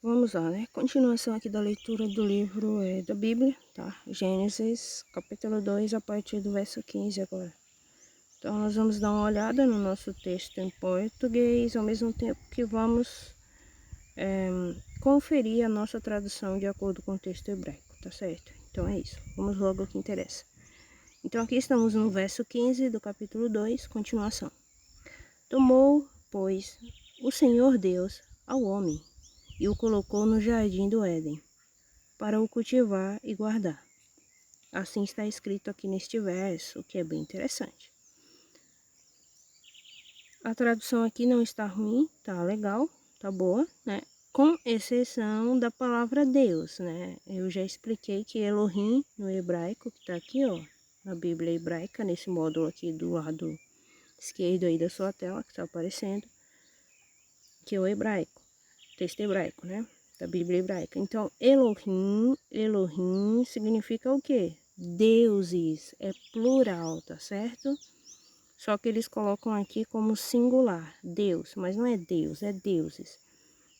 Vamos lá, né? Continuação aqui da leitura do livro da Bíblia, tá? Gênesis, capítulo 2, a partir do verso 15 agora. Então, nós vamos dar uma olhada no nosso texto em português, ao mesmo tempo que vamos conferir a nossa tradução de acordo com o texto hebraico, tá certo? Então, é isso. Vamos logo ao que interessa. Então, aqui estamos no verso 15 do capítulo 2, continuação. Tomou, pois, o Senhor Deus ao homem e o colocou no jardim do Éden, para o cultivar e guardar. Assim está escrito aqui neste verso, o que é bem interessante. A tradução aqui não está ruim, tá legal, tá boa, né? Com exceção da palavra Deus, né? Eu já expliquei que Elohim no hebraico, que tá aqui, ó, na Bíblia hebraica, nesse módulo aqui do lado esquerdo aí da sua tela, que tá aparecendo, que é o hebraico, texto hebraico, né? Da Bíblia hebraica. Então, Elohim significa o quê? Deuses, é plural, tá certo? Só que eles colocam aqui como singular, Deus, mas não é Deus, é deuses.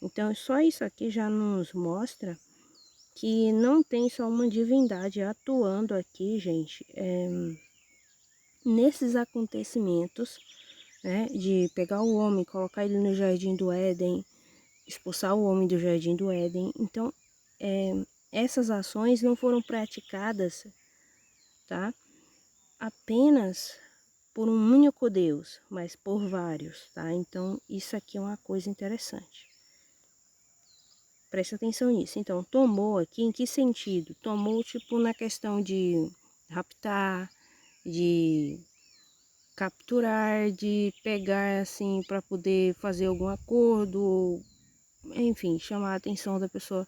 Então, só isso aqui já nos mostra que não tem só uma divindade atuando aqui, gente, nesses acontecimentos, né, de pegar o homem, colocar ele no jardim do Éden, expulsar o homem do jardim do Éden. Então, essas ações não foram praticadas, tá? Apenas por um único Deus, mas por vários, tá? Então, isso aqui é uma coisa interessante. Presta atenção nisso. Então, tomou aqui, em que sentido? Tomou, tipo, na questão de raptar, de capturar, de pegar, assim, para poder fazer algum acordo, enfim, chamar a atenção da pessoa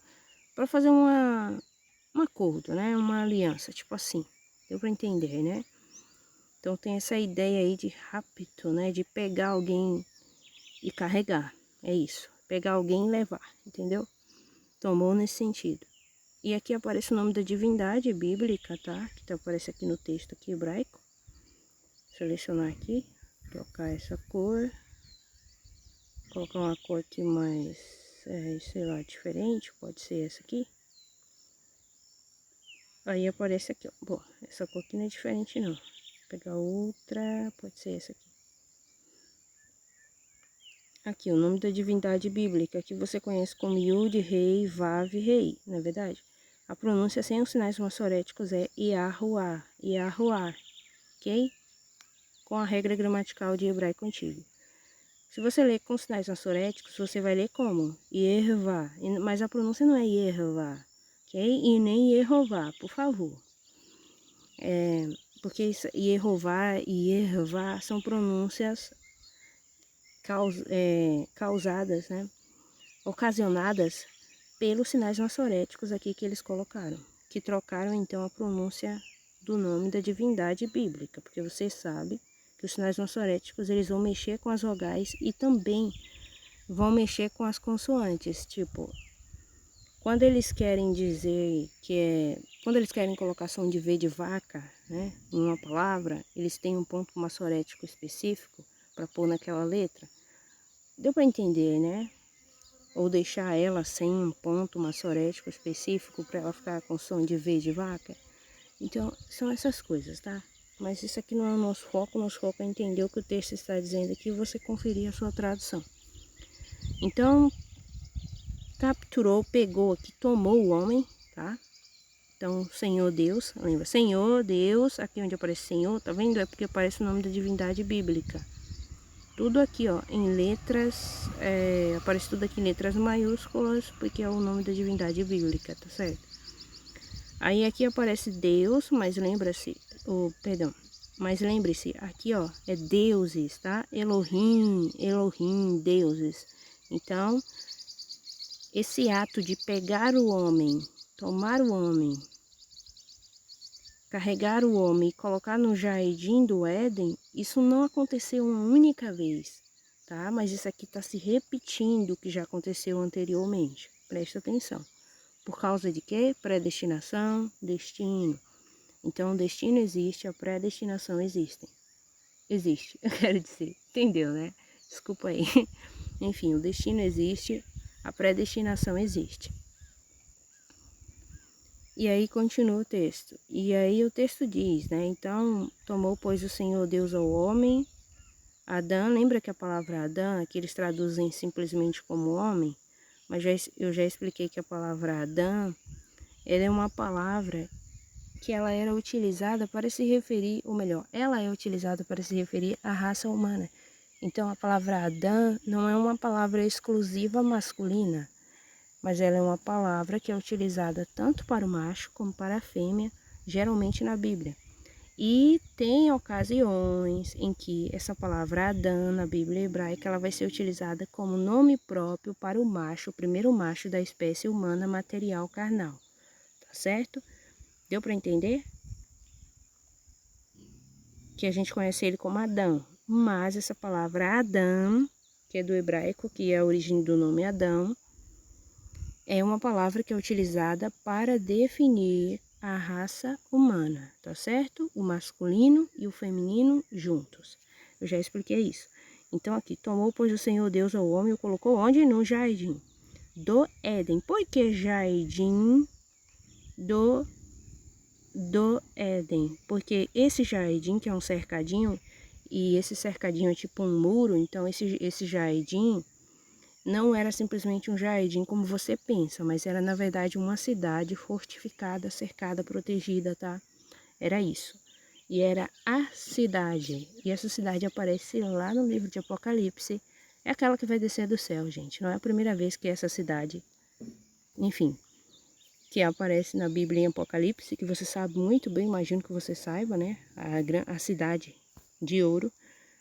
para fazer um acordo, né? Uma aliança, tipo assim. Deu para entender, né? Então tem essa ideia aí de rapto, né? De pegar alguém e carregar. É isso. Pegar alguém e levar, entendeu? Tomou nesse sentido. E aqui aparece o nome da divindade bíblica, tá? Que aparece aqui no texto aqui hebraico. Selecionar aqui, trocar essa cor, colocar uma cor aqui mais, sei lá, diferente, pode ser essa aqui. Aí aparece aqui, ó. Bom, essa cor aqui não é diferente não. Vou pegar outra, pode ser essa aqui. Aqui, o nome da divindade bíblica, que você conhece como Yud, Rei, Vav, Rei, não é verdade? A pronúncia sem os sinais massoréticos é Yahuwah, Yahuwah, ok? Com a regra gramatical de hebraico antigo. Se você ler com sinais massoréticos, você vai ler como? Yervá, mas a pronúncia não é Yervá, ok? E nem Yehová, por favor. Porque Yehová e Yervá são pronúncias causadas, né? Ocasionadas pelos sinais massoréticos aqui que eles colocaram, que trocaram então a pronúncia do nome da divindade bíblica, porque você sabe que os sinais massoréticos eles vão mexer com as vogais e também vão mexer com as consoantes, tipo, quando eles querem dizer quando eles querem colocar som de V de vaca, né, em uma palavra, eles têm um ponto massorético específico para pôr naquela letra. Deu para entender, né? Ou deixar ela sem um ponto massorético específico para ela ficar com som de V de vaca. Então, são essas coisas, tá? Mas isso aqui não é o nosso foco é entender o que o texto está dizendo aqui e você conferir a sua tradução. Então, capturou, pegou aqui, tomou o homem, tá? Então, Senhor Deus, lembra? Senhor Deus, aqui onde aparece Senhor, tá vendo? É porque aparece o nome da divindade bíblica. Tudo aqui, ó, em letras, aparece tudo aqui em letras maiúsculas, porque é o nome da divindade bíblica, tá certo? Aí aqui aparece Deus, mas lembra-se, mas lembre-se, aqui, ó, é deuses, tá? Elohim, Elohim, deuses. Então, esse ato de pegar o homem, tomar o homem, carregar o homem e colocar no jardim do Éden, isso não aconteceu uma única vez, tá? Mas isso aqui está se repetindo o que já aconteceu anteriormente. Presta atenção. Por causa de quê? Predestinação, destino. Então, o destino existe, a predestinação existe. Existe, eu quero dizer. Entendeu, né? Desculpa aí. Enfim, o destino existe, A predestinação existe. E aí continua o texto. E aí o texto diz, né? Então, tomou, pois, o Senhor Deus ao homem, Adão. Lembra que a palavra Adão, aqui eles traduzem simplesmente como homem, mas eu já expliquei que a palavra Adão, ela é uma palavra que ela era utilizada para se referir, ou melhor, ela é utilizada para se referir à raça humana. Então, a palavra Adão não é uma palavra exclusiva masculina, mas ela é uma palavra que é utilizada tanto para o macho como para a fêmea, geralmente na Bíblia. E tem ocasiões em que essa palavra Adão na Bíblia hebraica ela vai ser utilizada como nome próprio para o macho, o primeiro macho da espécie humana material carnal. Tá certo? Deu para entender? Que a gente conhece ele como Adão. Mas essa palavra Adão, que é do hebraico, que é a origem do nome Adão, é uma palavra que é utilizada para definir a raça humana, tá certo? O masculino e o feminino juntos. Eu já expliquei isso. Então aqui, tomou, pois, o Senhor Deus ao homem e o colocou onde? No jardim do Éden. Por que jardim do Éden? Porque esse jardim, que é um cercadinho, e esse cercadinho é tipo um muro, então esse jardim não era simplesmente um jardim como você pensa, mas era na verdade uma cidade fortificada, cercada, protegida, tá? Era isso. E era a cidade. E essa cidade aparece lá no livro de Apocalipse. É aquela que vai descer do céu, gente. Não é a primeira vez que essa cidade, enfim, que aparece na Bíblia em Apocalipse, que você sabe muito bem, imagino que você saiba, né? A cidade de ouro.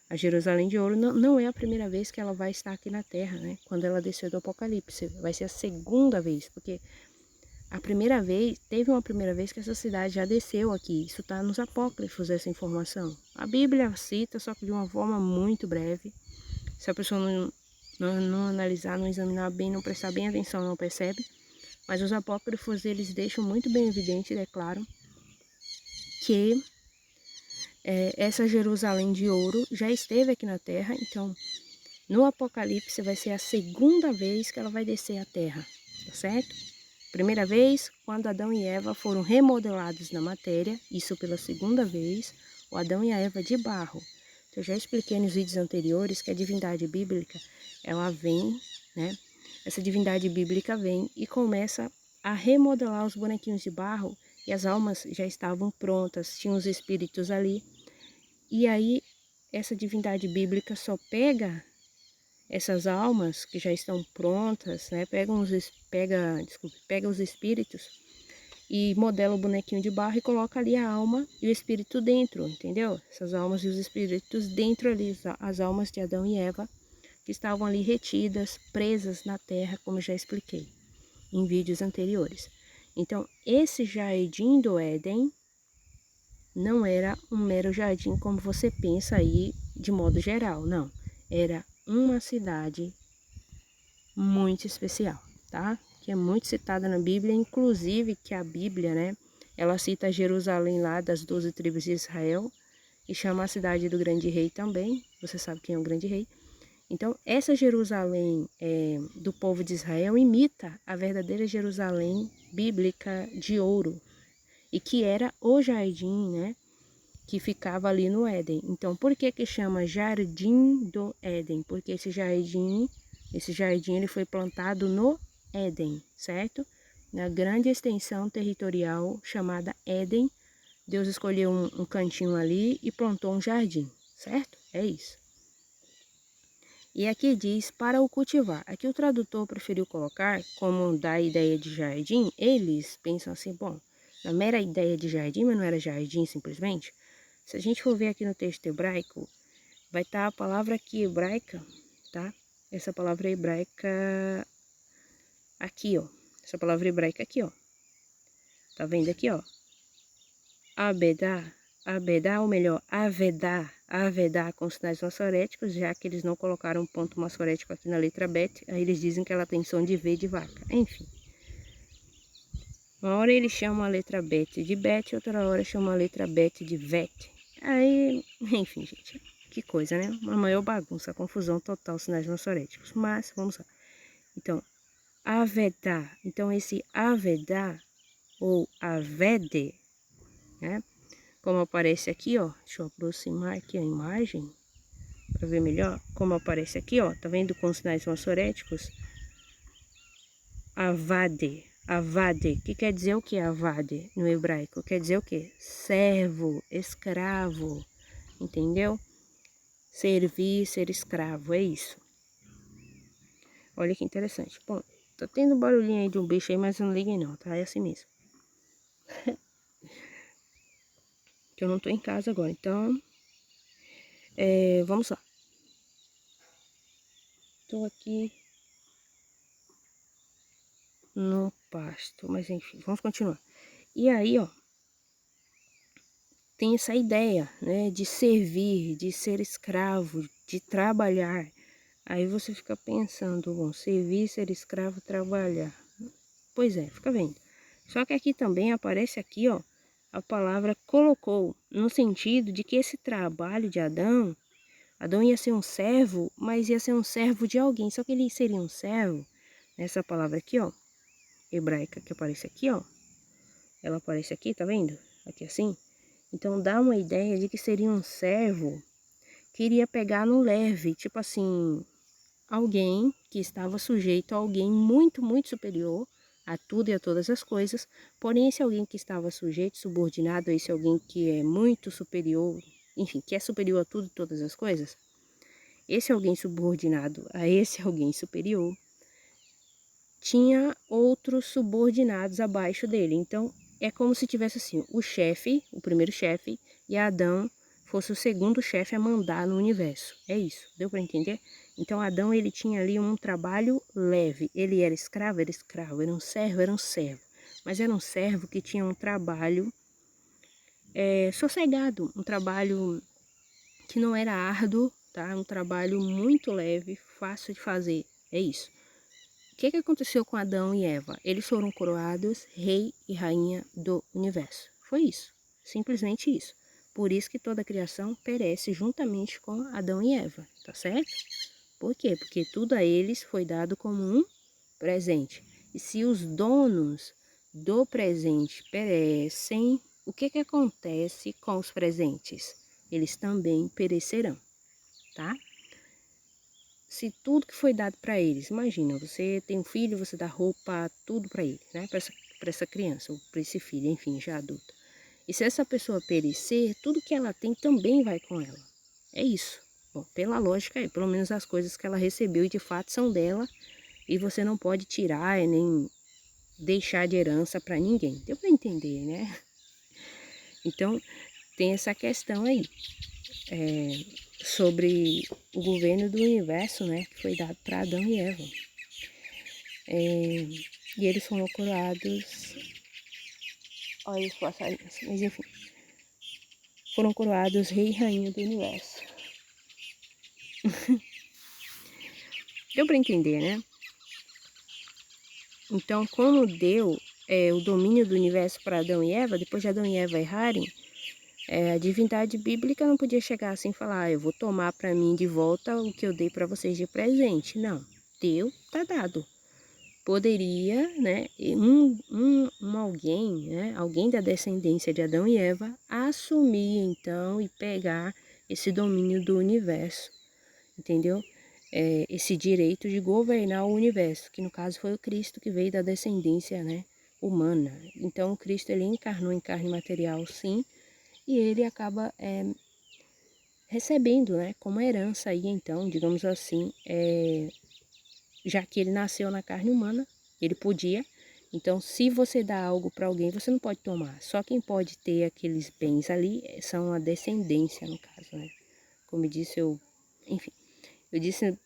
A Jerusalém de Ouro não é a primeira vez que ela vai estar aqui na Terra, né? Quando ela desceu do Apocalipse. Vai ser a segunda vez, porque teve uma primeira vez que essa cidade já desceu aqui. Isso está nos apócrifos, essa informação. A Bíblia cita, só que de uma forma muito breve. Se a pessoa não analisar, não examinar bem, não prestar bem atenção, não percebe. Mas os apócrifos, eles deixam muito bem evidente, é claro, que essa Jerusalém de ouro já esteve aqui na Terra, então no Apocalipse vai ser a segunda vez que ela vai descer à Terra, tá certo? Primeira vez, quando Adão e Eva foram remodelados na matéria, isso pela segunda vez, o Adão e a Eva de barro. Então, eu já expliquei nos vídeos anteriores que a divindade bíblica, ela vem, né? Essa divindade bíblica vem e começa a remodelar os bonequinhos de barro e as almas já estavam prontas, tinham os espíritos ali. E aí, essa divindade bíblica só pega essas almas que já estão prontas, né? Pega os espíritos e modela o bonequinho de barro e coloca ali a alma e o espírito dentro, entendeu? Essas almas e os espíritos dentro ali, as almas de Adão e Eva, que estavam ali retidas, presas na terra, como já expliquei em vídeos anteriores. Então, esse jardim do Éden não era um mero jardim como você pensa aí de modo geral, não. Era uma cidade muito especial, tá? Que é muito citada na Bíblia, inclusive que a Bíblia, né? Ela cita Jerusalém lá das 12 tribos de Israel e chama a cidade do grande rei também. Você sabe quem é o grande rei. Então, essa Jerusalém do povo de Israel imita a verdadeira Jerusalém bíblica de ouro, e que era o jardim, né, que ficava ali no Éden. Então, por que que chama Jardim do Éden? Porque esse jardim ele foi plantado no Éden, certo? Na grande extensão territorial chamada Éden, Deus escolheu um cantinho ali e plantou um jardim, certo? É isso. E aqui diz para o cultivar. Aqui o tradutor preferiu colocar como dá a ideia de jardim. Eles pensam assim, bom, na mera ideia de jardim, mas não era jardim simplesmente. Se a gente for ver aqui no texto hebraico, vai estar a palavra aqui hebraica, tá? Essa palavra hebraica aqui, ó. Essa palavra hebraica aqui, ó. Tá vendo aqui, ó? Abedá, Abedá, ou melhor, Avedá, Avedá com sinais massoréticos, já que eles não colocaram ponto massorético aqui na letra Bet, aí eles dizem que ela tem som de V de vaca, enfim. Uma hora eles chamam a letra Bet de Bet, outra hora chamam a letra Bet de Vet. Aí, enfim, gente, que coisa, né? Uma maior bagunça, confusão total, sinais massoréticos. Mas, vamos lá. Então, Avedá. Então, esse Avedá, ou Avede, né? Como aparece aqui, ó. Deixa eu aproximar aqui a imagem para ver melhor. Como aparece aqui, ó. Tá vendo com os sinais massoréticos? Avade. Avade. Que quer dizer o que avade no hebraico? Quer dizer o que? Servo, escravo. Entendeu? Servir, ser escravo. É isso. Olha que interessante. Bom, tá tendo barulhinho aí de um bicho aí, mas eu não liguei não, tá? É assim mesmo. Que eu não tô em casa agora, então... vamos lá. Tô aqui no pasto, mas enfim, vamos continuar. E aí, ó, tem essa ideia, né, de servir, de ser escravo, de trabalhar. Aí você fica pensando, bom, servir, ser escravo, trabalhar. Pois é, fica vendo. Só que aqui também aparece aqui, ó, a palavra colocou, no sentido de que esse trabalho de Adão ia ser um servo, mas ia ser um servo de alguém. Só que ele seria um servo, essa palavra aqui, ó, hebraica que aparece aqui, ó. Ela aparece aqui, tá vendo? Aqui assim. Então dá uma ideia de que seria um servo que iria pegar no leve, tipo assim, alguém que estava sujeito a alguém muito, muito superior a tudo e a todas as coisas. Porém, esse alguém que estava sujeito, subordinado a esse alguém que é muito superior, enfim, que é superior a tudo e todas as coisas, esse alguém subordinado a esse alguém superior tinha outros subordinados abaixo dele. Então, é como se tivesse assim, o chefe, o primeiro chefe, e Adão fosse o segundo chefe a mandar no universo. É isso, deu para entender? Então, Adão, ele tinha ali um trabalho leve. Ele era escravo, era um servo. Mas era um servo que tinha um trabalho sossegado, um trabalho que não era árduo, tá? Um trabalho muito leve, fácil de fazer. É isso. O que aconteceu com Adão e Eva? Eles foram coroados rei e rainha do universo. Foi isso. Simplesmente isso. Por isso que toda a criação perece juntamente com Adão e Eva, tá certo? Por quê? Porque tudo a eles foi dado como um presente. E se os donos do presente perecem, o que acontece com os presentes? Eles também perecerão, tá? Se tudo que foi dado para eles, imagina, você tem um filho, você dá roupa, tudo para ele, né? Para essa criança, ou para esse filho, enfim, já adulto. E se essa pessoa perecer, tudo que ela tem também vai com ela. É isso. Bom, pela lógica, pelo menos as coisas que ela recebeu e de fato são dela, e você não pode tirar nem deixar de herança para ninguém. Deu para entender, né? Então, tem essa questão aí. Sobre o governo do universo, né, que foi dado para Adão e Eva. E eles foram coroados, olha os passarinhos, mas enfim, foram coroados rei e rainha do universo. Deu para entender, né? Então, como deu o domínio do universo para Adão e Eva, depois de Adão e Eva errarem, a divindade bíblica não podia chegar assim e falar, eu vou tomar para mim de volta o que eu dei para vocês de presente. Não, deu, tá dado. Poderia, né, alguém, né, alguém da descendência de Adão e Eva, assumir então e pegar esse domínio do universo, entendeu? Esse direito de governar o universo, que no caso foi o Cristo que veio da descendência, né, humana. Então o Cristo ele encarnou em carne material, sim, e ele acaba recebendo, né, como herança aí então, digamos assim, já que ele nasceu na carne humana, ele podia. Então, se você dá algo para alguém, você não pode tomar. Só quem pode ter aqueles bens ali são a descendência, no caso, né? Como eu disse, enfim, eu disse,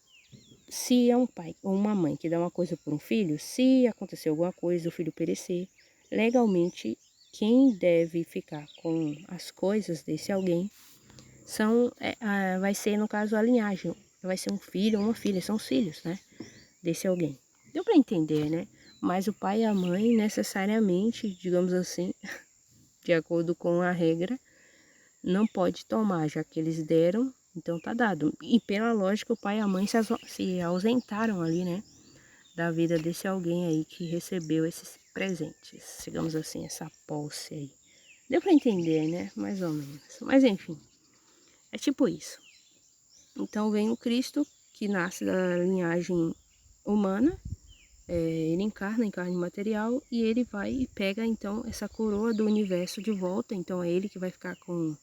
se é um pai ou uma mãe que dá uma coisa por um filho, se acontecer alguma coisa, o filho perecer, legalmente, quem deve ficar com as coisas desse alguém vai ser, no caso, a linhagem. Vai ser um filho ou uma filha, são os filhos, né? Desse alguém. Deu para entender, né? Mas o pai e a mãe necessariamente, digamos assim, de acordo com a regra, não pode tomar, já que eles deram, então tá dado. E pela lógica, o pai e a mãe se ausentaram ali, né? da vida desse alguém aí que recebeu esses presentes, digamos assim, essa posse aí. Deu para entender, né? Mais ou menos. Mas enfim, é tipo isso. Então vem o Cristo, que nasce da linhagem humana, ele encarna em carne material e ele vai e pega então essa coroa do universo de volta. Então é ele que vai ficar com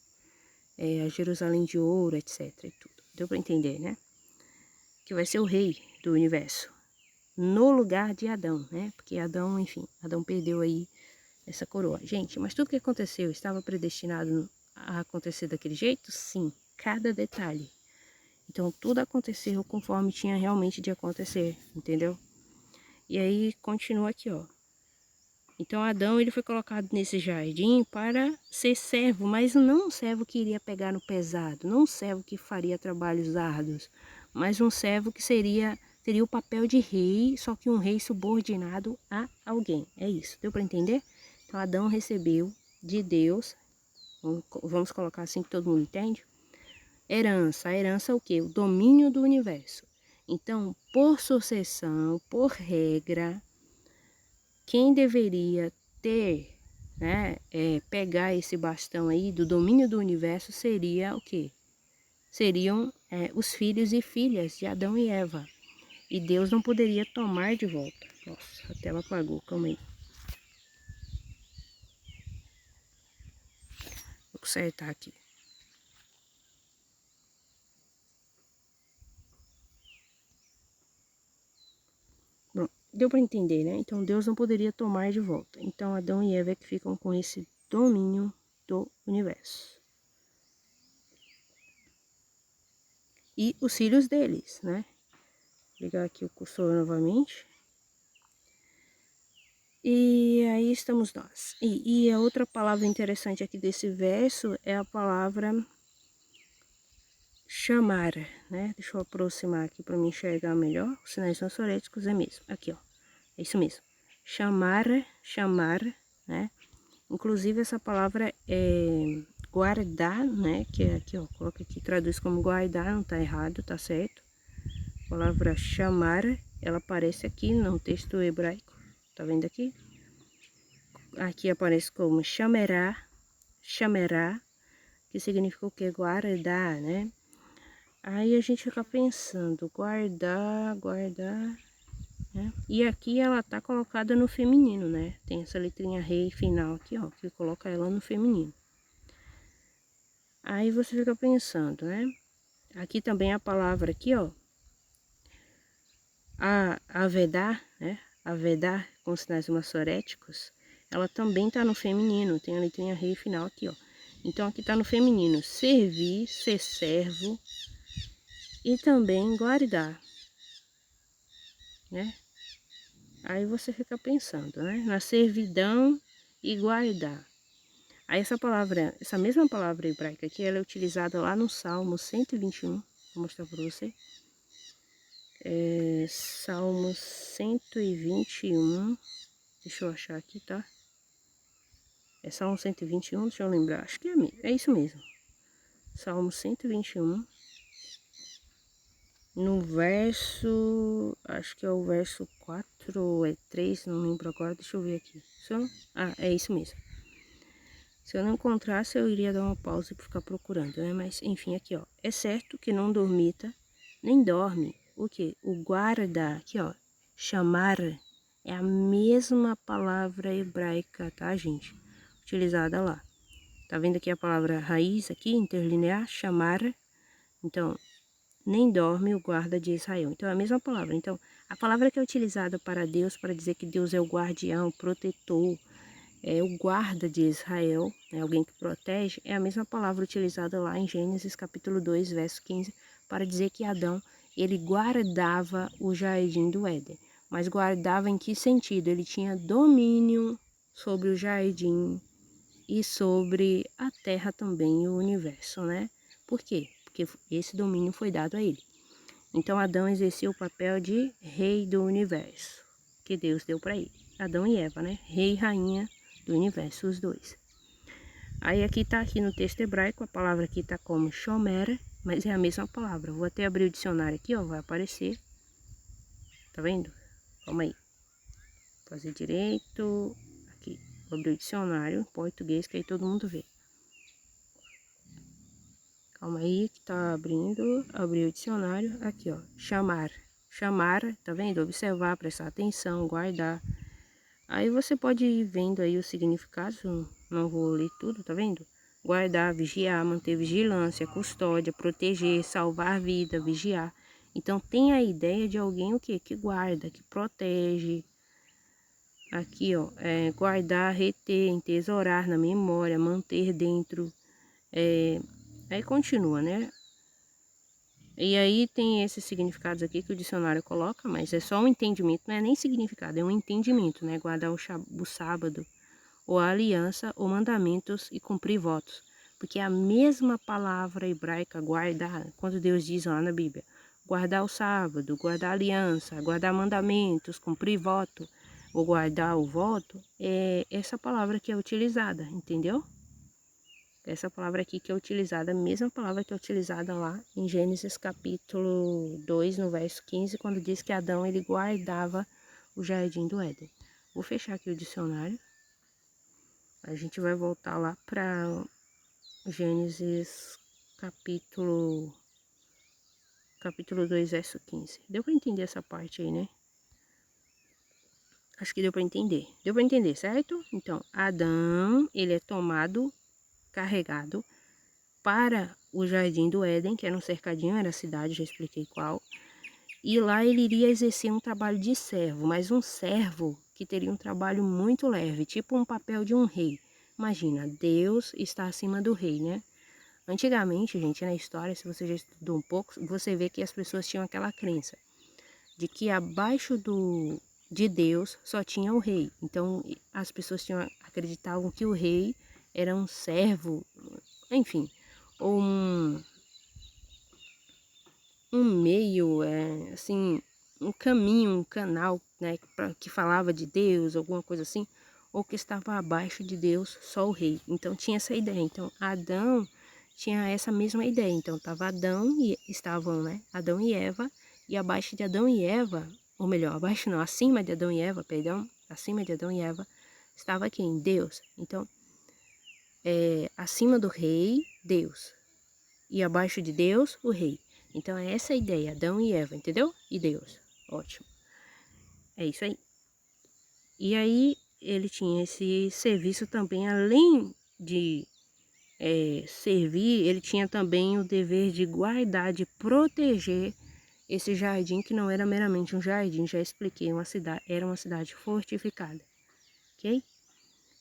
a Jerusalém de ouro, etc. e tudo. Deu para entender, né? Que vai ser o rei do universo, no lugar de Adão, né? Porque Adão, enfim, Adão perdeu aí essa coroa. Gente, mas tudo que aconteceu estava predestinado a acontecer daquele jeito? Sim, cada detalhe. Então tudo aconteceu conforme tinha realmente de acontecer, entendeu? E aí continua aqui, ó. Então Adão, ele foi colocado nesse jardim para ser servo, mas não um servo que iria pegar no pesado, não um servo que faria trabalhos árduos, mas um servo que teria o papel de rei, só que um rei subordinado a alguém. É isso, deu para entender? Então Adão recebeu de Deus, vamos colocar assim que todo mundo entende, herança. A herança é o quê? O domínio do universo. Então, por sucessão, por regra, quem deveria ter, né, pegar esse bastão aí do domínio do universo seria o quê? Seriam os filhos e filhas de Adão e Eva. E Deus não poderia tomar de volta. Nossa, a tela apagou, calma aí. Vou consertar aqui. Bom, deu para entender, né? Então Deus não poderia tomar de volta. Então Adão e Eva é que ficam com esse domínio do universo. E os filhos deles, né? Vou ligar aqui o cursor novamente. E aí estamos nós. E a outra palavra interessante aqui desse verso é a palavra chamar, né? Deixa eu aproximar aqui para me enxergar melhor. Os sinais ansoréticos é mesmo. Aqui, ó. É isso mesmo. Chamar, né? Inclusive essa palavra é guardar, né? Que é aqui, ó. Coloca aqui, traduz como guardar, não tá errado, tá certo. A palavra chamar, ela aparece aqui no texto hebraico. Tá vendo aqui? Aqui aparece como chamerá, que significa o que? Guardar, né? Aí a gente fica pensando, guardar, né? E aqui ela tá colocada no feminino, né? Tem essa letrinha rei final aqui, ó, que coloca ela no feminino. Aí você fica pensando, né? Aqui também a palavra aqui, ó, avedar, né? Avedar com sinais maçoréticos, ela também tá no feminino, tem a letrinha rei final aqui, ó. Então aqui tá no feminino, servir, ser servo e também guardar, né? Aí você fica pensando, né? Na servidão e guardar. Aí essa mesma palavra hebraica aqui, ela é utilizada lá no Salmo 121, vou mostrar para você. Salmo 121, deixa eu achar aqui, tá? É Salmo 121, deixa eu lembrar, acho que é isso mesmo. Salmo 121, no verso, acho que é o verso 4 ou é 3, não lembro agora, deixa eu ver aqui. É isso mesmo. Se eu não encontrasse, eu iria dar uma pausa e ficar procurando, né? Mas, enfim, aqui, ó. É certo que não dormita, nem dorme. O quê? O guarda, aqui, ó. Chamar é a mesma palavra hebraica, tá, gente? Utilizada lá. Tá vendo aqui a palavra raiz aqui, interlinear, chamar? Então, nem dorme o guarda de Israel. Então, é a mesma palavra. Então, a palavra que é utilizada para Deus, para dizer que Deus é o guardião, protetor, é o guarda de Israel, é alguém que protege, é a mesma palavra utilizada lá em Gênesis capítulo 2, verso 15, para dizer que Adão, ele guardava o jardim do Éden. Mas guardava em que sentido? Ele tinha domínio sobre o jardim e sobre a terra também, o universo, né? Por quê? Porque esse domínio foi dado a ele. Então Adão exercia o papel de rei do universo, que Deus deu para ele. Adão e Eva, né? Rei e rainha do universo, os dois. Aí aqui tá aqui no texto hebraico, a palavra aqui tá como shomer, mas é a mesma palavra. Vou até abrir o dicionário aqui, ó, vai aparecer. Tá vendo? Calma aí. Fazer direito. Aqui. Vou abrir o dicionário em português, que aí todo mundo vê. Calma aí, que tá abrindo. Abri o dicionário. Aqui, ó. Chamar. Chamar, tá vendo? Observar, prestar atenção, guardar. Aí você pode ir vendo aí os significados. Não vou ler tudo, tá vendo? Guardar, vigiar, manter vigilância, custódia, proteger, salvar a vida, vigiar. Então tem a ideia de alguém o quê? Que guarda, que protege. Aqui, ó, guardar, reter, entesourar na memória, manter dentro. Aí continua, né? E aí tem esses significados aqui que o dicionário coloca, mas é só um entendimento, não é nem significado, é um entendimento, né? Guardar o sábado, ou a aliança, ou mandamentos e cumprir votos. Porque é a mesma palavra hebraica, guardar, quando Deus diz lá na Bíblia, guardar o sábado, guardar a aliança, guardar mandamentos, cumprir voto, ou guardar o voto, é essa palavra que é utilizada, entendeu? Essa palavra aqui que é utilizada, a mesma palavra que é utilizada lá em Gênesis capítulo 2, no verso 15, quando diz que Adão ele guardava o jardim do Éden. Vou fechar aqui o dicionário. A gente vai voltar lá para Gênesis capítulo 2, verso 15. Deu para entender essa parte aí, né? Acho que deu para entender. Deu para entender, certo? Então, Adão, ele é tomado, carregado para o Jardim do Éden, que era um cercadinho, era a cidade, já expliquei qual. E lá ele iria exercer um trabalho de servo, mas um servo que teria um trabalho muito leve, tipo um papel de um rei. Imagina, Deus está acima do rei, né? Antigamente, gente, na história, se você já estudou um pouco, você vê que as pessoas tinham aquela crença de que abaixo de Deus só tinha o rei. Então, as pessoas acreditavam que o rei era um servo, enfim, ou um meio, assim, um caminho, um canal, né, que falava de Deus, alguma coisa assim, ou que estava abaixo de Deus, só o rei. Então tinha essa ideia. Então Adão tinha essa mesma ideia. Então estavam, né, Adão e Eva, e abaixo de Adão e Eva, ou melhor, abaixo não, acima de Adão e Eva, perdão, acima de Adão e Eva, estava quem? Deus. Então, acima do rei, Deus. E abaixo de Deus, o rei. Então é essa a ideia, Adão e Eva, entendeu? E Deus. Ótimo. É isso aí. E aí ele tinha esse serviço também, além de servir, ele tinha também o dever de guardar, de proteger esse jardim, que não era meramente um jardim, já expliquei, era uma cidade fortificada, ok?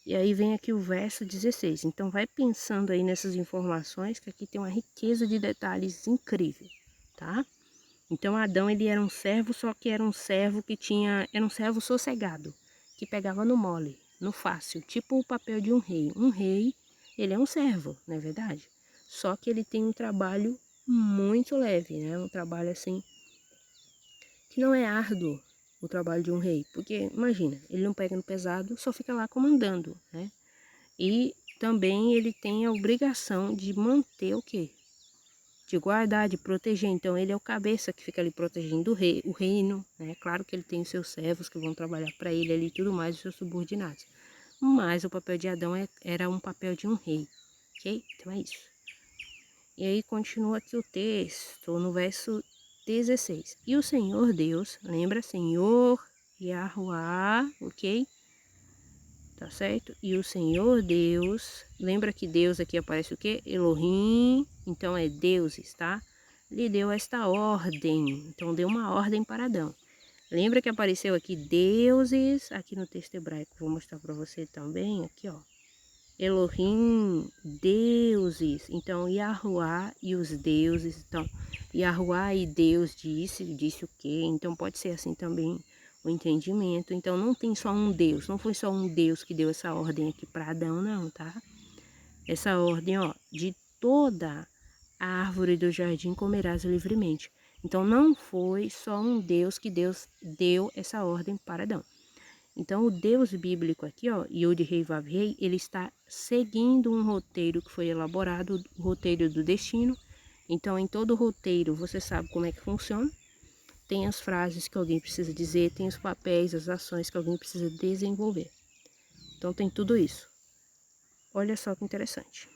E aí vem aqui o verso 16. Então vai pensando aí nessas informações, que aqui tem uma riqueza de detalhes incrível, tá? Então Adão ele era um servo, só que era um servo era um servo sossegado, que pegava no mole, no fácil, tipo o papel de um rei. Um rei, ele é um servo, não é verdade? Só que ele tem um trabalho muito leve, né? Um trabalho assim que não é árduo, o trabalho de um rei, porque imagina, ele não pega no pesado, só fica lá comandando, né? E também ele tem a obrigação de manter o quê? De guardar, de proteger. Então ele é o cabeça que fica ali protegendo o reino, né? Claro que ele tem os seus servos que vão trabalhar para ele ali e tudo mais, os seus subordinados. Mas o papel de Adão era um papel de um rei, ok? Então é isso. E aí continua aqui o texto, no verso 16. E o Senhor Deus, lembra? Senhor Yahuwah, ok? Tá certo? E o Senhor Deus, lembra que Deus aqui aparece o quê? Elohim, então é deuses, tá? Lhe deu esta ordem, então deu uma ordem para Adão. Lembra que apareceu aqui deuses, aqui no texto hebraico, vou mostrar para você também, aqui ó. Elohim, deuses, então Yahuwah e os deuses, então Yahuwah e Deus disse o quê? Então pode ser assim também o entendimento. Então não tem só um Deus, não foi só um Deus que deu essa ordem aqui para Adão, não, tá? Essa ordem, ó, de toda a árvore do jardim comerás livremente. Então não foi só um Deus que Deus deu essa ordem para Adão. Então o Deus bíblico aqui, ó, Yod Rei Vav Rei, ele está seguindo um roteiro que foi elaborado, o roteiro do destino. Então em todo roteiro você sabe como é que funciona. tem as frases que alguém precisa dizer, tem os papéis, as ações que alguém precisa desenvolver. Então tem tudo isso. Olha só que interessante.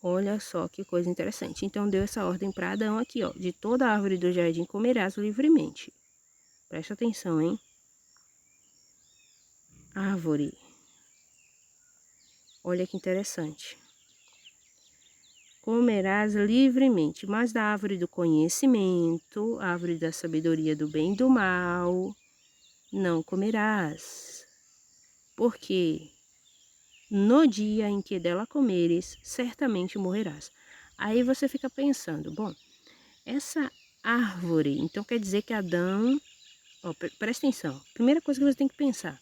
Olha só que coisa interessante. Então deu essa ordem para Adão aqui, ó. De toda árvore do jardim comerás livremente. Presta atenção, hein? Árvore. Olha que interessante. Comerás livremente, mas da árvore do conhecimento, árvore da sabedoria do bem e do mal, não comerás. Porque no dia em que dela comeres, certamente morrerás. Aí você fica pensando, bom, essa árvore, então quer dizer que Adão, ó, presta atenção, primeira coisa que você tem que pensar,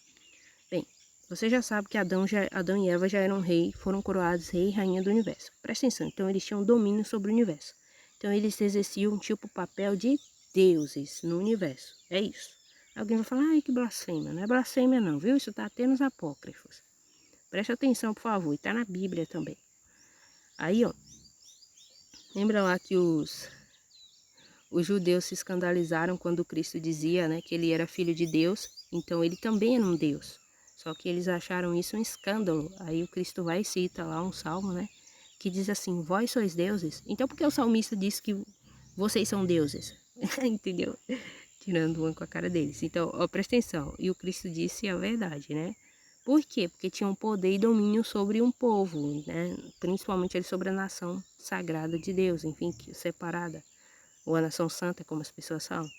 bem, você já sabe que Adão e Eva já eram rei, foram coroados rei e rainha do universo. Presta atenção, então eles tinham domínio sobre o universo. Então eles exerciam tipo papel de deuses no universo, é isso. Alguém vai falar, ai que blasfêmia, não é blasfêmia não, viu? Isso está até nos apócrifos. Presta atenção, por favor, e está na Bíblia também. Aí, ó, lembra lá que os judeus se escandalizaram quando Cristo dizia, né, que ele era filho de Deus, então ele também era um Deus. Só que eles acharam isso um escândalo. Aí o Cristo vai e cita lá um salmo, né, que diz assim, vós sois deuses. Então por que o salmista diz que vocês são deuses? Entendeu? Tirando uma com a cara deles. Então, ó, presta atenção. E o Cristo disse a verdade, né? Por quê? Porque tinham poder e domínio sobre um povo, né? Principalmente sobre a nação sagrada de Deus, enfim, separada. Ou a nação santa, como as pessoas falam.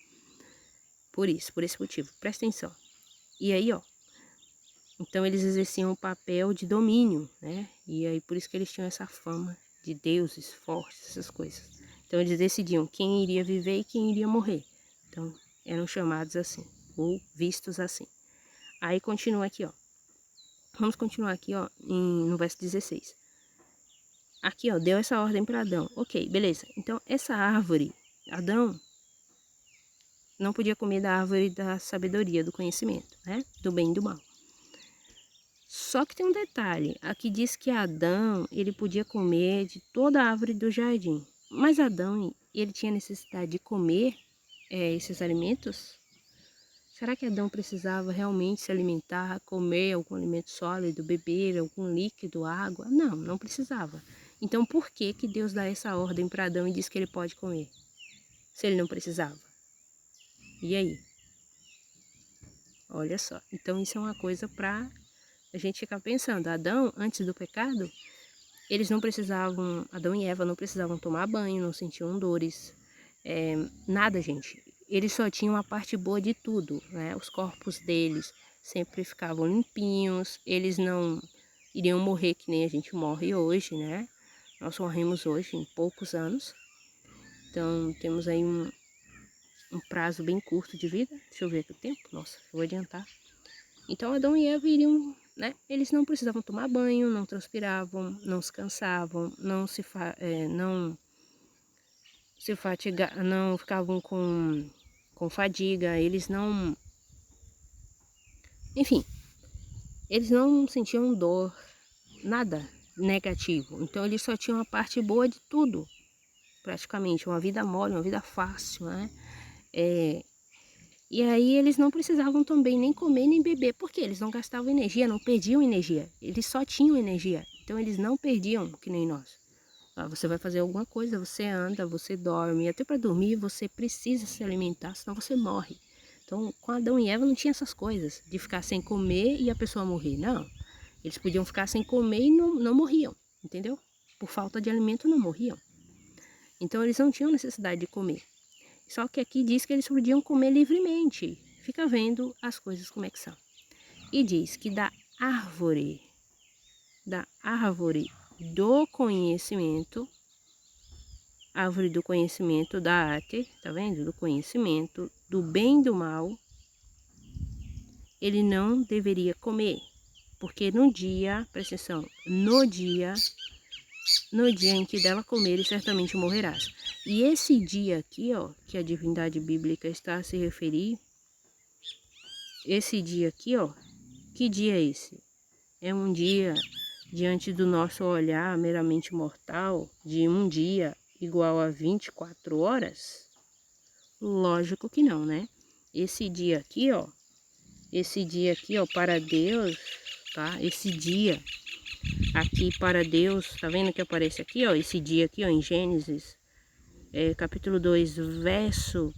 Por isso, por esse motivo. Presta atenção. E aí, ó. Então, eles exerciam o papel de domínio, né? E aí, por isso que eles tinham essa fama de deuses fortes, essas coisas. Então, eles decidiam quem iria viver e quem iria morrer. Então, eram chamados assim, ou vistos assim. Aí, continua aqui, ó. Vamos continuar aqui, ó, no verso 16. Aqui, ó, deu essa ordem para Adão. Ok, beleza. Então, essa árvore, Adão não podia comer da árvore da sabedoria, do conhecimento, né? Do bem e do mal. Só que tem um detalhe. Aqui diz que Adão, ele podia comer de toda a árvore do jardim. Mas Adão, ele tinha necessidade de comer esses alimentos? Será que Adão precisava realmente se alimentar, comer algum alimento sólido, beber algum líquido, água? Não, não precisava. Então por que que Deus dá essa ordem para Adão e diz que ele pode comer? Se ele não precisava? E aí? Olha só. Então isso é uma coisa para a gente ficar pensando. Adão, antes do pecado, eles não precisavam, Adão e Eva não precisavam tomar banho, não sentiam dores, nada, gente. Eles só tinham a parte boa de tudo, né? Os corpos deles sempre ficavam limpinhos, eles não iriam morrer que nem a gente morre hoje, né? Nós morremos hoje em poucos anos, então temos aí um prazo bem curto de vida. Deixa eu ver aqui o tempo, nossa, eu vou adiantar. Então Adão e Eva iriam, né? Eles não precisavam tomar banho, não transpiravam, não se cansavam, não ficavam com fadiga, eles não, enfim, eles não sentiam dor, nada negativo. Então eles só tinham a parte boa de tudo, praticamente, uma vida mole, uma vida fácil, né? E aí eles não precisavam também nem comer nem beber, porque eles não gastavam energia, não perdiam energia, eles só tinham energia, então eles não perdiam que nem nós. Você vai fazer alguma coisa, você anda, você dorme, até para dormir você precisa se alimentar, senão você morre. Então com Adão e Eva não tinha essas coisas, de ficar sem comer e a pessoa morrer, não. Eles podiam ficar sem comer e não morriam, entendeu? Por falta de alimento não morriam. Então eles não tinham necessidade de comer. Só que aqui diz que eles podiam comer livremente. Fica vendo as coisas como é que são. E diz que da árvore do conhecimento, árvore do conhecimento da arte, tá vendo? Do conhecimento, do bem e do mal, ele não deveria comer. Porque no dia, presta atenção, no dia em que dela comeres, certamente morrerás. E esse dia aqui, ó, que a divindade bíblica está a se referir, esse dia aqui, ó, que dia é esse? É um dia, diante do nosso olhar meramente mortal, de um dia igual a 24 horas? Lógico que não, né? Esse dia aqui, ó, para Deus, tá? Esse dia aqui para Deus, tá vendo que aparece aqui, ó, esse dia aqui, ó, em Gênesis, capítulo 2, verso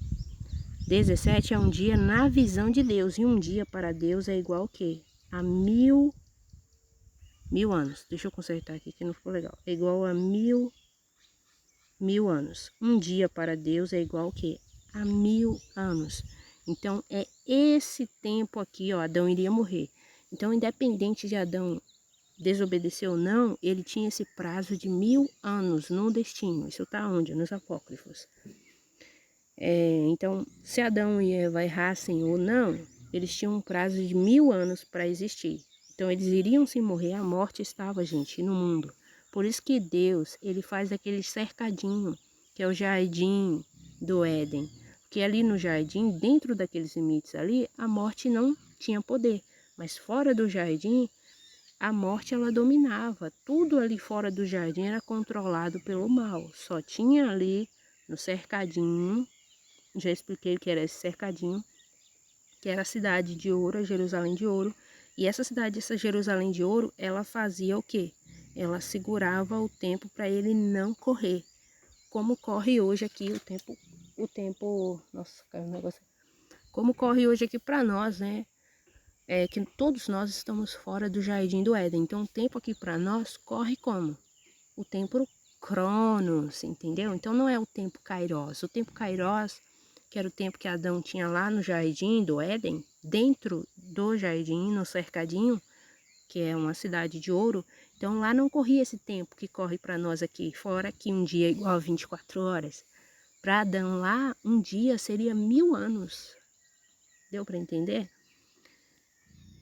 17, é um dia na visão de Deus, e um dia para Deus é igual o quê? A mil anos. Deixa eu consertar aqui que não ficou legal. É igual a mil anos. Um dia para Deus é igual o quê? A 1000 anos. Então, é esse tempo aqui, ó, Adão iria morrer. Então, independente de Adão desobedecer ou não, ele tinha esse prazo de 1000 anos no destino. Isso tá onde? Nos apócrifos. Então, se Adão e Eva errassem ou não, eles tinham um prazo de 1000 anos para existir. Então, eles iriam se morrer, a morte estava, gente, no mundo. Por isso que Deus, ele faz aquele cercadinho, que é o jardim do Éden. Porque ali no jardim, dentro daqueles limites ali, a morte não tinha poder. Mas fora do jardim, a morte ela dominava. Tudo ali fora do jardim era controlado pelo mal. Só tinha ali no cercadinho, já expliquei o que era esse cercadinho, que era a cidade de ouro, a Jerusalém de ouro. E essa cidade, essa Jerusalém de ouro, ela fazia o quê? Ela segurava o tempo para ele não correr. Como corre hoje aqui nossa, caiu um negócio. Como corre hoje aqui para nós, né? Que todos nós estamos fora do jardim do Éden. Então, o tempo aqui para nós corre como? O tempo Cronos, entendeu? Então, não é o tempo Kairos. O tempo Kairos, que era o tempo que Adão tinha lá no jardim do Éden, dentro do jardim, no cercadinho, que é uma cidade de ouro. Então, lá não corria esse tempo que corre para nós aqui, fora que um dia é igual a 24 horas. Para Adão lá, um dia seria 1000 anos. Deu para entender?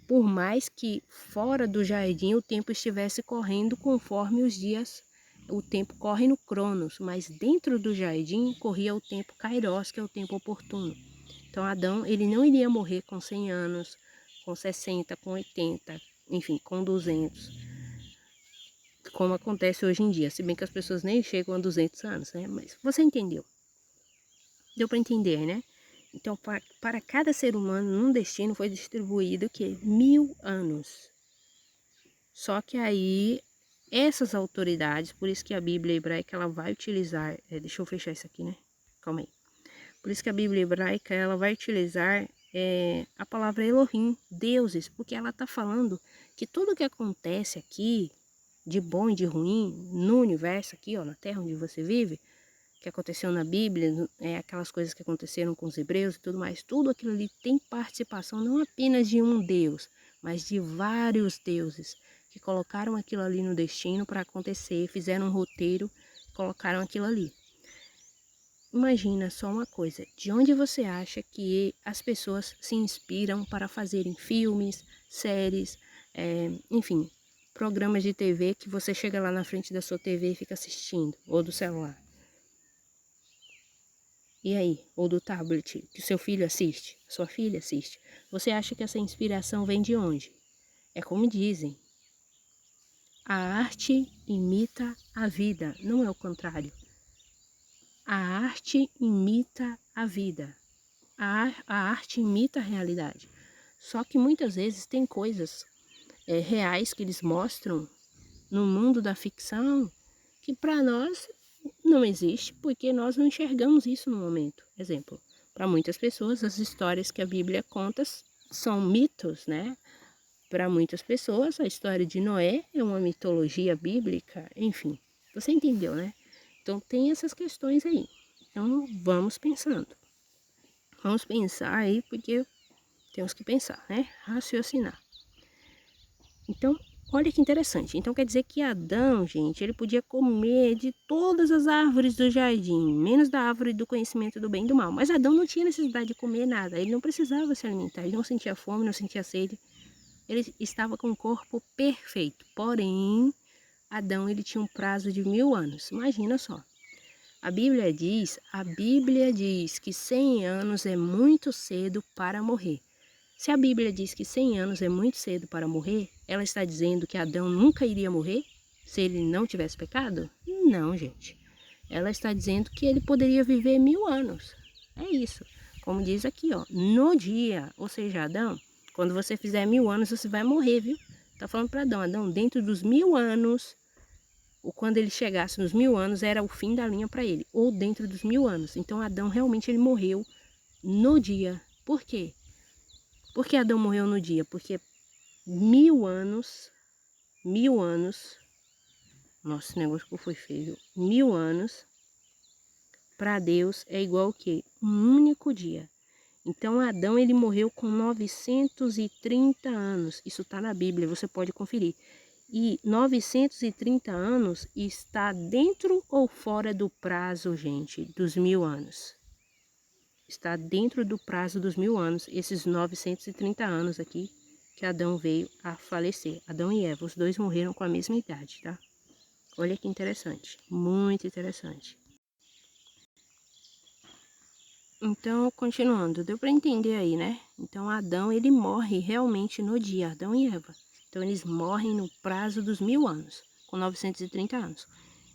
Por mais que fora do jardim o tempo estivesse correndo conforme os dias, o tempo corre no Cronos, mas dentro do jardim corria o tempo Kairos, que é o tempo oportuno. Então Adão, ele não iria morrer com 100 anos, com 60, com 80, enfim, com 200, como acontece hoje em dia, se bem que as pessoas nem chegam a 200 anos, né? Mas você entendeu? Deu para entender, né? Então, para cada ser humano, num destino foi distribuído o quê? 1000 anos. Só que aí, essas autoridades, por isso que a Bíblia hebraica, ela vai utilizar... deixa eu fechar isso aqui, né? Calma aí. Por isso que a Bíblia hebraica, ela vai utilizar a palavra Elohim, deuses, porque ela está falando que tudo que acontece aqui, de bom e de ruim, no universo aqui, ó, na terra onde você vive, que aconteceu na Bíblia, aquelas coisas que aconteceram com os hebreus e tudo mais, tudo aquilo ali tem participação não apenas de um Deus, mas de vários deuses que colocaram aquilo ali no destino para acontecer, fizeram um roteiro, colocaram aquilo ali. Imagina só uma coisa, de onde você acha que as pessoas se inspiram para fazerem filmes, séries, enfim, programas de TV que você chega lá na frente da sua TV e fica assistindo, ou do celular? E aí? Ou do tablet que seu filho assiste, sua filha assiste. Você acha que essa inspiração vem de onde? É como dizem, a arte imita a vida, não é o contrário. A arte imita a vida. A arte imita a realidade. Só que muitas vezes tem coisas reais que eles mostram no mundo da ficção que para nós não existe, porque nós não enxergamos isso no momento. Exemplo, para muitas pessoas as histórias que a Bíblia conta são mitos, né? Para muitas pessoas a história de Noé é uma mitologia bíblica, enfim. Você entendeu, né? Então tem essas questões aí. Então vamos pensando. Vamos pensar aí, porque temos que pensar, né? Raciocinar. Então, olha que interessante. Então quer dizer que Adão, gente, ele podia comer de todas as árvores do jardim, menos da árvore do conhecimento do bem e do mal. Mas Adão não tinha necessidade de comer nada. Ele não precisava se alimentar. Ele não sentia fome, não sentia sede. Ele estava com o corpo perfeito. Porém, Adão, ele tinha um prazo de 1000 anos. Imagina só. A Bíblia diz que 100 anos é muito cedo para morrer. Se a Bíblia diz que 100 anos é muito cedo para morrer, ela está dizendo que Adão nunca iria morrer se ele não tivesse pecado? Não, gente. Ela está dizendo que ele poderia viver 1000 anos. É isso. Como diz aqui, ó, no dia. Ou seja, Adão, quando você fizer 1000 anos, você vai morrer, viu? Tá falando para Adão, Adão, dentro dos 1000 anos, ou quando ele chegasse nos 1000 anos, era o fim da linha para ele, ou dentro dos 1000 anos. Então Adão realmente ele morreu no dia. Por quê? Por que Adão morreu no dia? Porque 1000 anos, nossa, esse negócio que foi feio, 1000 anos, para Deus é igual o quê? Um único dia. Então Adão ele morreu com 930 anos. Isso está na Bíblia, você pode conferir. E 930 anos está dentro ou fora do prazo, gente, dos 1000 anos? Está dentro do prazo dos 1000 anos, esses 930 anos aqui que Adão veio a falecer. Adão e Eva, os dois morreram com a mesma idade, tá? Olha que interessante, muito interessante. Então, continuando, deu para entender aí, né? Então, Adão, ele morre realmente no dia, Adão e Eva. Então, eles morrem no prazo dos 1000 anos, com 930 anos.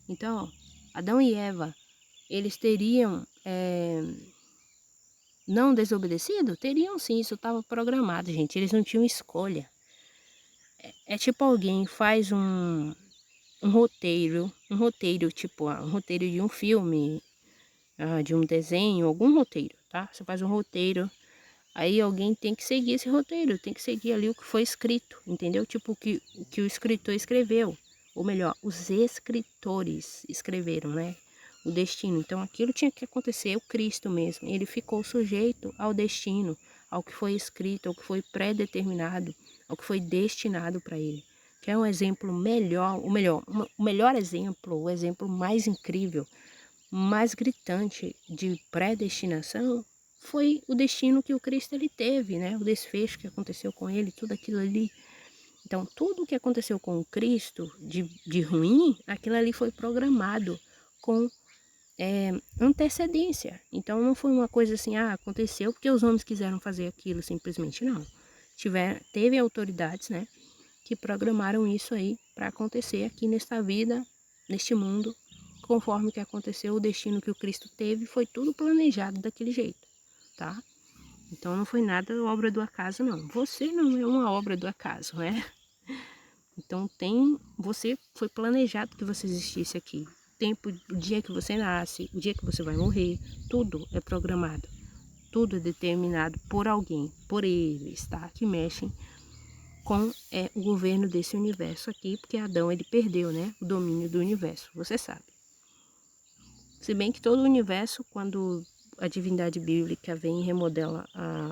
Então, ó, Adão e Eva, eles teriam não desobedecido? Teriam sim, isso estava programado, gente. Eles não tinham escolha. É tipo alguém faz um roteiro, tipo, um roteiro de um filme, de um desenho, algum roteiro, tá? Você faz um roteiro, aí alguém tem que seguir esse roteiro, tem que seguir ali o que foi escrito, entendeu? Tipo o que o escritor escreveu, ou melhor, os escritores escreveram, né? O destino. Então aquilo tinha que acontecer, o Cristo mesmo. Ele ficou sujeito ao destino, ao que foi escrito, ao que foi pré-determinado, ao que foi destinado para ele. Quer um exemplo melhor, o melhor exemplo, o exemplo mais incrível, mais gritante de predestinação foi o destino que o Cristo ele teve, né? O desfecho que aconteceu com ele, tudo aquilo ali. Então, tudo o que aconteceu com o Cristo de ruim, aquilo ali foi programado com antecedência. Então, não foi uma coisa assim, aconteceu porque os homens quiseram fazer aquilo, simplesmente não. Teve autoridades, né, que programaram isso aí para acontecer aqui nesta vida, neste mundo, conforme o que aconteceu, o destino que o Cristo teve, foi tudo planejado daquele jeito, tá? Então não foi nada obra do acaso, não. Você não é uma obra do acaso, né? Então você foi planejado que você existisse aqui. O dia que você nasce, o dia que você vai morrer, tudo é programado. Tudo é determinado por alguém, por eles, tá? Que mexem com o governo desse universo aqui, porque Adão ele perdeu, né, o domínio do universo, você sabe. Se bem que todo o universo, quando a divindade bíblica vem e remodela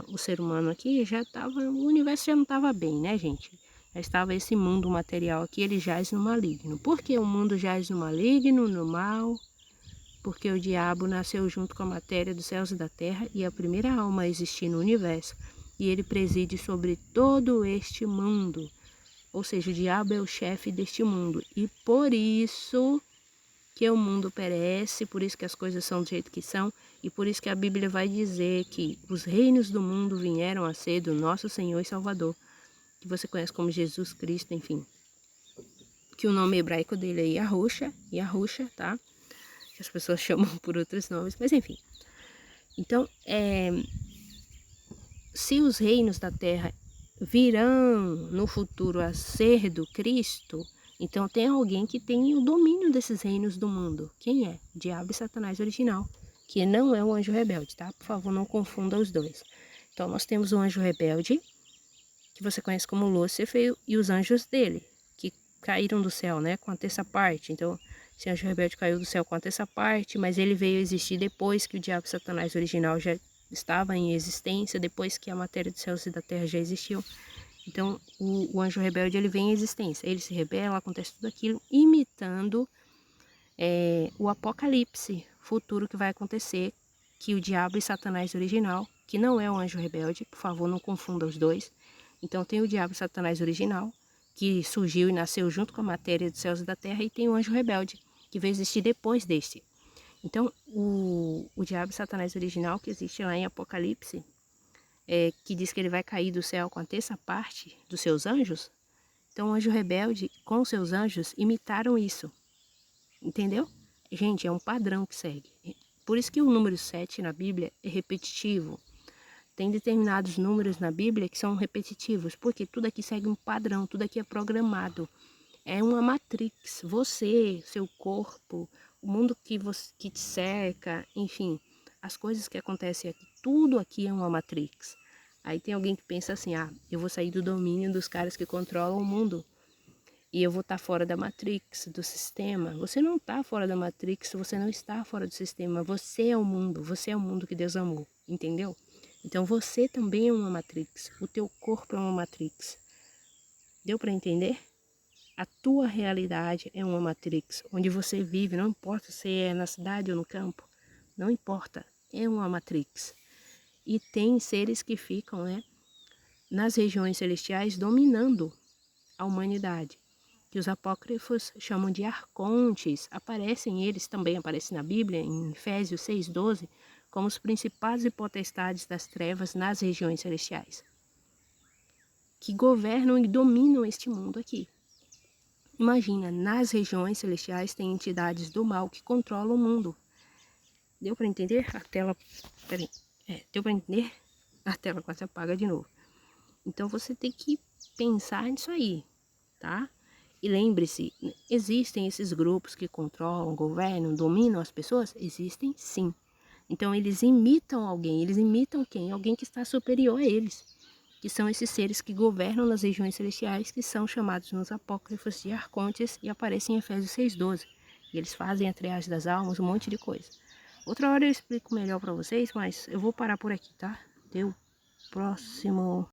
o ser humano aqui, o universo já não estava bem, né, gente? Já estava esse mundo material aqui, ele jaz no maligno. Por que o mundo jaz no maligno, no mal? Porque o diabo nasceu junto com a matéria dos céus e da terra e a primeira alma a existir no universo. E ele preside sobre todo este mundo. Ou seja, o diabo é o chefe deste mundo. E por isso que o mundo perece, por isso que as coisas são do jeito que são, e por isso que a Bíblia vai dizer que os reinos do mundo vieram a ser do nosso Senhor e Salvador, que você conhece como Jesus Cristo, enfim. Que o nome hebraico dele é Yahushua, tá? Que as pessoas chamam por outros nomes, mas enfim. Então, se os reinos da terra virão no futuro a ser do Cristo, então tem alguém que tem o domínio desses reinos do mundo. Quem é? O diabo e Satanás original, que não é o anjo rebelde, tá? Por favor, não confunda os dois. Então nós temos o anjo rebelde, que você conhece como Lúcifer, e os anjos dele, que caíram do céu, né, com a terça parte. Então, esse anjo rebelde caiu do céu com a terça parte, mas ele veio existir depois que o diabo e Satanás original já estava em existência, depois que a matéria dos céus e da terra já existiu. Então, o anjo rebelde, ele vem em existência. Ele se rebela, acontece tudo aquilo, imitando o apocalipse futuro que vai acontecer, que o diabo e Satanás original, que não é o anjo rebelde, por favor, não confunda os dois. Então, tem o diabo e Satanás original, que surgiu e nasceu junto com a matéria dos céus e da terra, e tem o anjo rebelde, que veio existir depois deste. Então, o diabo e Satanás original, que existe lá em Apocalipse, que diz que ele vai cair do céu com a terça parte dos seus anjos. Então, o anjo rebelde com os seus anjos imitaram isso. Entendeu? Gente, é um padrão que segue. Por isso que o número 7 na Bíblia é repetitivo. Tem determinados números na Bíblia que são repetitivos, porque tudo aqui segue um padrão, tudo aqui é programado. É uma matrix. Você, seu corpo, o mundo que te cerca, enfim, as coisas que acontecem aqui, tudo aqui é uma matrix. Aí tem alguém que pensa assim, eu vou sair do domínio dos caras que controlam o mundo e eu vou estar fora da matrix, do sistema. Você não está fora da matrix, você não está fora do sistema. Você é o mundo que Deus amou, entendeu? Então você também é uma matrix, o teu corpo é uma matrix. Deu para entender? A tua realidade é uma matrix, onde você vive, não importa se é na cidade ou no campo, não importa, é uma matrix. E tem seres que ficam, nas regiões celestiais dominando a humanidade, que os apócrifos chamam de arcontes. Eles também aparecem na Bíblia, em Efésios 6,12, como os principais e potestades das trevas nas regiões celestiais, que governam e dominam este mundo aqui. Imagina, nas regiões celestiais tem entidades do mal que controlam o mundo. Deu para entender? A tela... Peraí. Deu para entender? A tela quase apaga de novo. Então você tem que pensar nisso aí, tá? E lembre-se, existem esses grupos que controlam, governam, dominam as pessoas? Existem sim. Então eles imitam alguém. Eles imitam quem? Alguém que está superior a eles, que são esses seres que governam nas regiões celestiais, que são chamados nos apócrifos de arcontes e aparecem em Efésios 6,12. E eles fazem a triagem das almas, um monte de coisa. Outra hora eu explico melhor para vocês, mas eu vou parar por aqui, tá? Deu. Próximo.